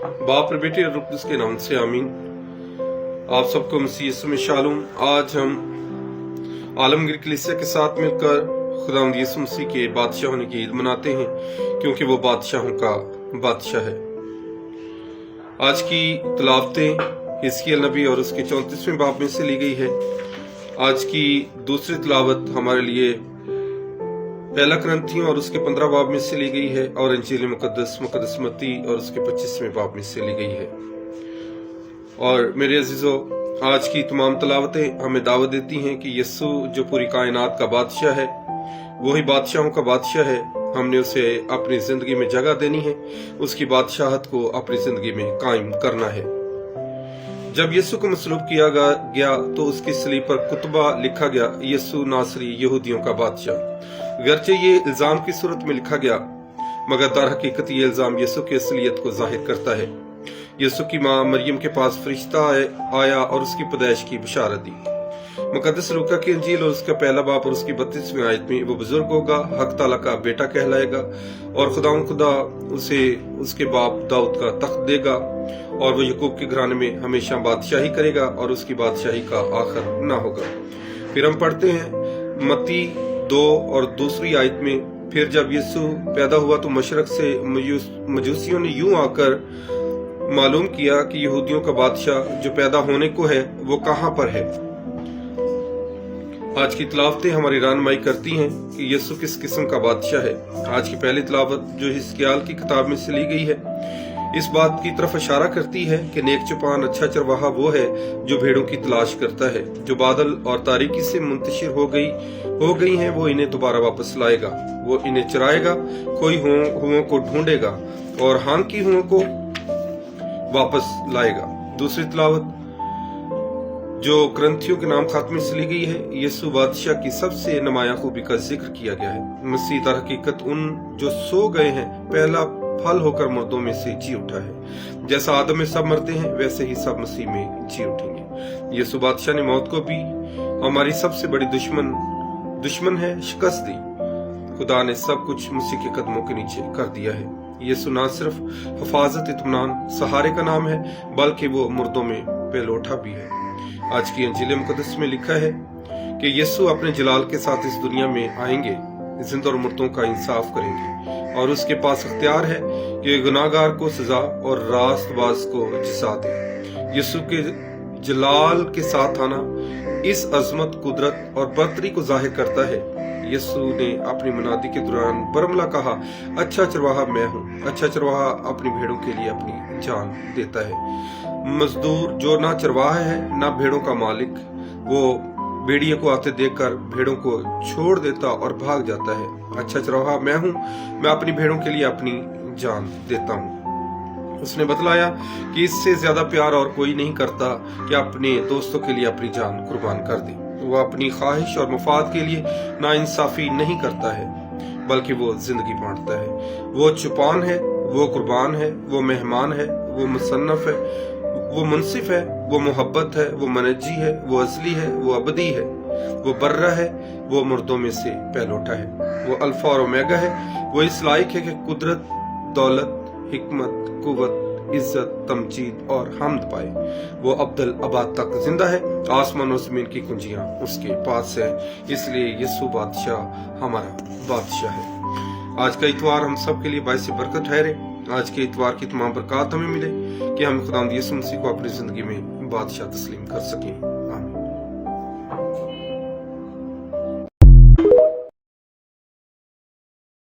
बाप और बेटे और रूह कुद्दूस के नाम से आमीन। आप सबको मसीह यीशु में शालूम। आज हम आलमगीर कलीसिया के साथ मिलकर खुदावंद यीशु मसीह के बादशाह होने की ईद मनाते हैं, क्योंकि वो बादशाहों का बादशाह है। आज की तिलावतें हिजकिय्याह नबी और उसके 34वें बाब में से ली गई है। आज की दूसरी तिलावत हमारे लिए पहला करंथियों और उसके 15 बाब में से ली गई है, और इंजील मुकद्दस मत्ती और उसके 25वें बाब में से ली गई है। और मेरे अजीजों, आज की तमाम तिलावतें हमें दावत देती हैं कि यीशु जो पूरी कायनात का बादशाह है, वही बादशाहों का बादशाह है। हमने उसे अपनी जिंदगी में जगह देनी है, उसकी बादशाहत को अपनी जिंदगी में कायम करना है। जब यीशु को मसलूब किया गया तो उसकी सलीब पर कुतबा लिखा गया, यीशु नासरी यहूदियों का बादशाह। गरचे ये इल्जाम की सूरत में लिखा गया, मगर दर हकीकत ये इल्जाम यीशु की असलियत को जाहिर करता है। यीशु की मां मरियम के पास फरिश्ता आया और उसकी पैदाइश की बशारत दी। मुकद्दस लूका की इंजील और उसका पहला बाब और उसकी 32वीं आयत में वो बुजुर्ग होगा, हक ताला का बेटा कहलाएगा, और खुदा उसे उसके बाप दाऊद का तख्त देगा, और वो यकूब के घराने में हमेशा बादशाही करेगा, और उसकी बादशाही का आखिर ना होगा। फिर हम पढ़ते हैं मत्ती 2 और दूसरी आयत में, फिर जब यीशु पैदा हुआ तो मशरक से मजूसियों ने यूं आकर मालूम किया कि यहूदियों का बादशाह जो पैदा होने को है वो कहां पर है। आज की तिलावतें हमारी रहनुमाई करती हैं कि यीशु किस किस्म का बादशाह है। आज की पहली तिलावत जो हिजकिय्याह की किताब में से ली गई है, इस बात की तरफ इशारा करती है कि नेक चौपान अच्छा चरवाहा वो है जो भेड़ों की तलाश करता है। जो बादल और तारीकी से मुंतशिर हो गई हैं, वो इन्हें दोबारा वापस लाएगा। वो इन्हें चराएगा, कोई हुओं को ढूंढेगा और हांकी हुओं को वापस लाएगा। दूसरी तिलावत जो ग्रंथियों के नाम खात्मे से ली गई है, यीशु बादशाह की सबसे नुमाया खूबी का जिक्र किया गया है। मसीह दर हकीकत उन जो सो गए हैं पहला फल होकर मुर्दों में से जी उठा है। जैसा आदम में सब मरते हैं, वैसे ही सब मसीह में जी उठेंगे। यीशु बादशाह ने मौत को भी हमारी सबसे बड़ी दुश्मन है शिकस्त दी। खुदा ने सब कुछ मसीह के कदमों के नीचे कर दिया है। यीशु न सिर्फ हिफाजत इत्मीनान सहारे का नाम है, बल्कि वो मुर्दों में पेलौठा भी है। आज की इंजील मुकद्दस में लिखा है कि यीशु अपने जलाल के साथ इस दुनिया में आएंगे, जिंदा और मुर्दों का इंसाफ करेंगे, और उसके पास इख्तियार है कि गुनाहगार को सजा और रास्तबाज को जज़ा दे। यीशु के जलाल के साथ आना इस अजमत, कुदरत और बरतरी को जाहिर करता है। यीशु ने अपनी मुनादी के दौरान बरमला कहा, अच्छा चरवाहा मैं हूँ। अच्छा चरवाहा अपनी भेड़ों के लिए अपनी जान देता है। मजदूर जो ना चरवाहा है ना भेड़ों का मालिक, वो भेड़िए को आते देखकर भेड़ों को छोड़ देता और भाग जाता है। अच्छा चरवाहा मैं हूँ, मैं अपनी भेड़ों के लिए अपनी जान देता हूँ। उसने बतलाया कि इससे ज्यादा प्यार और कोई नहीं करता कि अपने दोस्तों के लिए अपनी जान कुर्बान कर दे। वो अपनी ख्वाहिश और मुफाद के लिए नाइंसाफी नहीं करता है, बल्कि वो जिंदगी बांटता है। वो चौपान है, वो कुर्बान है, वो मेहमान है, वो मुसन्नफ है, वो मुनसिफ है, वो मोहब्बत है, वो मनज्जी है, वो असली है, वो अबदी है, वो बर्रा है, वो मुर्दों में से पहलौठा है। वो अल्फा और ओमेगा है। वो इस लायक है कि कुदरत, दौलत, हिकमत, कुव्वत, इज्जत, तमजीद और हम्द पाए। वो अब्दुल अबाद तक जिंदा है। आसमान और जमीन की कुंजियां उसके पास है। इसलिए यीशु बादशाह हमारा बादशाह है। आज का इतवार हम सब के लिए बाइस बरकत ठहरे। आज के इतवार की तमाम बरकत हमें मिले कि हम खुदावंद यीशु मसीह को अपनी जिंदगी में बादशाह तस्लीम कर सकें।